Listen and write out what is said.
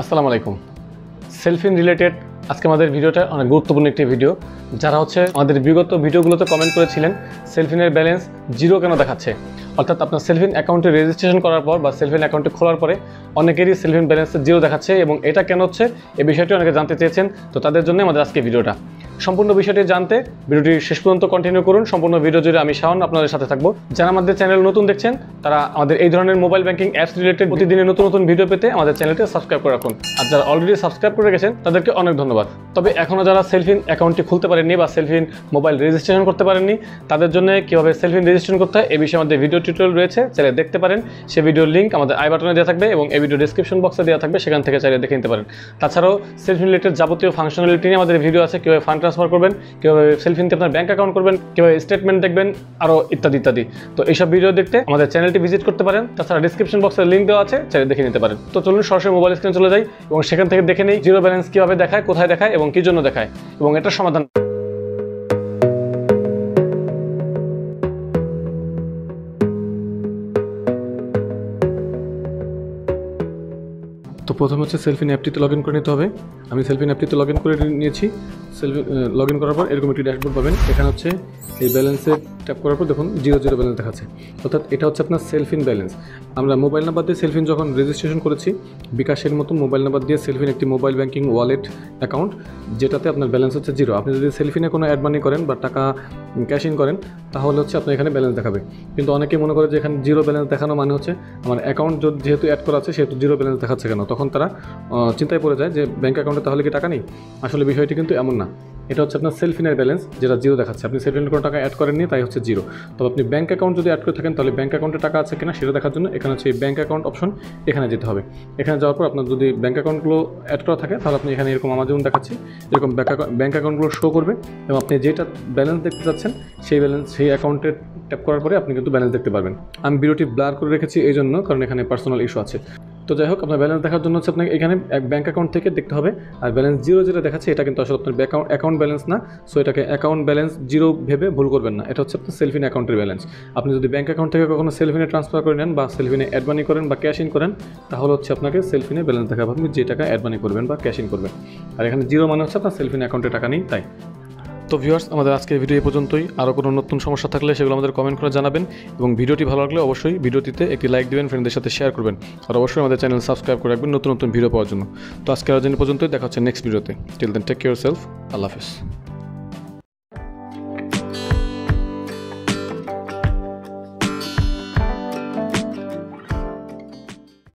আসসালামু আলাইকুম। সেলফিন রিলেটেড আজকে আমাদের ভিডিওটা অনেক গুরুত্বপূর্ণ একটি ভিডিও। যারা আমাদের বিগত ভিডিওগুলোতে কমেন্ট করেছিলেন সেলফিনের ব্যালেন্স জিরো কেন দেখাচ্ছে, অর্থাৎ আপনার সেলফিন অ্যাকাউন্টে রেজিস্ট্রেশন করার পর বা সেলফিন অ্যাকাউন্টে খোলার পরে অনেকেরই সেলফিন ব্যালেন্সে জিরো দেখাচ্ছে এবং এটা কেন হচ্ছে এই বিষয়টি অনেকে জানতে চেয়েছেন। তো তাদের জন্য আমাদের আজকে ভিডিওটা। সম্পূর্ণ বিষয়টি জানতে ভিডিওটি শেষ পর্যন্ত কন্টিনিউ করুন। সম্পূর্ণ ভিডিও জুড়ে আমি শাওন আপনাদের সাথে থাকবো। যারা আমাদের চ্যানেল নতুন দেখছেন তারা আমাদের এই ধরনের মোবাইল ব্যাংকিং অ্যাপস রিলেটেড প্রতিদিনের নতুন নতুন ভিডিও পেতে আমাদের চ্যানেলটি সাবস্ক্রাইব করে রাখুন। আর যারা অলরেডি সাবস্ক্রাইব করে গেছেন তাদেরকে অনেক ধন্যবাদ। তবে এখনও যারা সেলফিন অ্যাকাউন্টটি খুলতে পারেননি বা সেলফিন মোবাইল রেজিস্ট্রেশন করতে পারেননি তাদের জন্য কীভাবে সেলফিন রেজিস্ট্রেশন করতে হয় এই বিষয়ে আমাদের ভিডিও টিউটোরিয়াল রয়েছে, চাইলে দেখতে পারেন। সেই ভিডিওর লিঙ্ক আমাদের আই বাটনে দেওয়া থাকবে এবং এই ভিডিও ডিসক্রিপশন বক্সে দেওয়া থাকবে, সেখান থেকে চাইলে দেখে নিতে পারেন। তাছাড়াও সেলফিন রিলেটেড যাবতীয় ফাংশনালিটি নিয়ে আমাদের ভিডিও আছে, কীভাবে ফান্ড ট্রান্সফার করবেন, কীভাবে সেলফিনতে আপনার ব্যাঙ্ক অ্যাকাউন্ট করবেন, কীভাবে স্টেটমেন্ট দেখবেন, আরও ইত্যাদি ইত্যাদি। তো এইসব ভিডিও দেখতে আমাদের চ্যানেলটি ভিজিট করতে পারেন। তাছাড়া ডিসক্রিপশন বক্সের লিঙ্ক দেওয়া আছে, চাইলে দেখে নিতে পারেন। তো চলুন সরাসরি মোবাইল স্ক্রিনে চলে যাই এবং সেখান থেকে দেখে নিই জিরো ব্যালেন্স কীভাবে দেখায়, কোথায় দেখায় এবং কী জন্য দেখায় এবং এটার সমাধান। তো প্রথমে হচ্ছে সেলফিন অ্যাপটিতে লগ ইন করে নিতে হবে। আমি সেলফিন অ্যাপটিতে লগ ইন করে নিয়েছি। লগ ইন করার পর এরকম একটি ড্যাশবোর্ড পাবেন। এখানে হচ্ছে এই ব্যালেন্সে ট্যাপ করার পর দেখুন জিরো জিরো ব্যালেন্স দেখাচ্ছে, অর্থাৎ এটা হচ্ছে আপনার সেলফিন ব্যালেন্স। আমরা মোবাইল নাম্বার দিয়ে সেলফিন যখন রেজিস্ট্রেশন করেছি, বিকাশের মতো মোবাইল নাম্বার দিয়ে সেলফিন একটি মোবাইল ব্যাঙ্কিং ওয়ালেট অ্যাকাউন্ট, যেটাতে আপনার ব্যালেন্স হচ্ছে জিরো। আপনি যদি সেলফিনে কোনো অ্যাড মানি করেন বা টাকা ক্যাশ ইন করেন তাহলে হচ্ছে আপনার এখানে ব্যালেন্স দেখাবে। কিন্তু অনেকেই মনে করে যে এখানে জিরো ব্যালেন্স দেখানো মানে হচ্ছে আমার অ্যাকাউন্ট যেহেতু অ্যাড করা আছে সেহেতু জিরো ব্যালেন্স দেখাচ্ছে কেন, তখন তারা চিন্তায় পড়ে যায় যে ব্যাঙ্ক অ্যাকাউন্টে তাহলে কি টাকা নেই। আসলে বিষয়টি কিন্তু এমন না, এটা হচ্ছে আপনার সেলফিনের ব্যালেন্স যেটা জিরো দেখাচ্ছে। আপনি সেলফিনের কোনো টাকা অ্যাড করেননি, তাই হচ্ছে জিরো। তবে আপনি ব্যাঙ্ক অ্যাকাউন্ট যদি অ্যাড করে থাকেন তাহলে ব্যাঙ্ক অ্যাকাউন্টে টাকা আছে কিনা সেটা দেখার জন্য এখানে হচ্ছে এই ব্যাঙ্ক অ্যাকাউন্ট অপশন, এখানে যেতে হবে। এখানে যাওয়ার পর আপনার যদি ব্যাঙ্ক অ্যাকাউন্টগুলো অ্যাড করা থাকে তাহলে আপনি এখানে এরকম আমার যেমন দেখাচ্ছি এরকম ব্যাঙ্ক অ্যাকাউন্টগুলো শো করবে এবং আপনি যেটা ব্যালেন্স দেখতে চাচ্ছেন সেই অ্যাকাউন্টে ট্যাপ করার পরে আপনি কিন্তু ব্যালেন্স দেখতে পারবেন। আমি ভিডিওটি ব্লার করে রেখেছি এই জন্য, কারণ এখানে পার্সোনাল ইস্যু আছে। তো যাই হোক, আপনার ব্যালেন্স দেখার জন্য হচ্ছে আপনাকে এখানে ব্যাঙ্ক অ্যাকাউন্ট থেকে দেখতে হবে। আর ব্যালেন্স জিরো যেটা দেখাচ্ছে এটা কিন্তু আসলে আপনার অ্যাকাউন্ট ব্যালেন্স না, সো এটাকে অ্যাকাউন্ট ব্যালেন্স জিরো ভেবে ভুল করবেন না। এটা হচ্ছে আপনার সেলফিন অ্যাকাউন্টের ব্যালেন্স। আপনি যদি ব্যাঙ্ক অ্যাকাউন্ট থেকে কখনো সেলফিনে ট্রান্সফার করে নেন বা সেলফিনে অ্যাড মানি করেন বা ক্যাশ ইন করেন তাহলে হচ্ছে আপনাকে সেলফিনে ব্যালেন্স দেখাবে আপনি যে টাকা অ্যাড মানি করবেন বা ক্যাশ ইন করবেন। আর এখানে জিরো মানে হচ্ছে আপনার সেলফিন অ্যাকাউন্টে টাকা নেই, তাই। তো ভিউয়ার্স, আমাদের আজকের ভিডিও এই পর্যন্তই। আরও কোনো নতুন সমস্যা থাকলে সেগুলো আমাদের কমেন্ট করে জানাবেন এবং ভিডিওটি ভালো লাগলে অবশ্যই ভিডিওটিতে একটি লাইক দেবেন, ফ্রেন্ডদের সাথে শেয়ার করবেন আর অবশ্যই আমাদের চ্যানেল সাবস্ক্রাইব করে রাখবেন নতুন নতুন ভিডিও পাওয়ার জন্য। তো আজকে আর পর্যন্তই দেখা হচ্ছে নেক্সট ভিডিওতে। Till then take care self. আল্লাহ হাফেজ।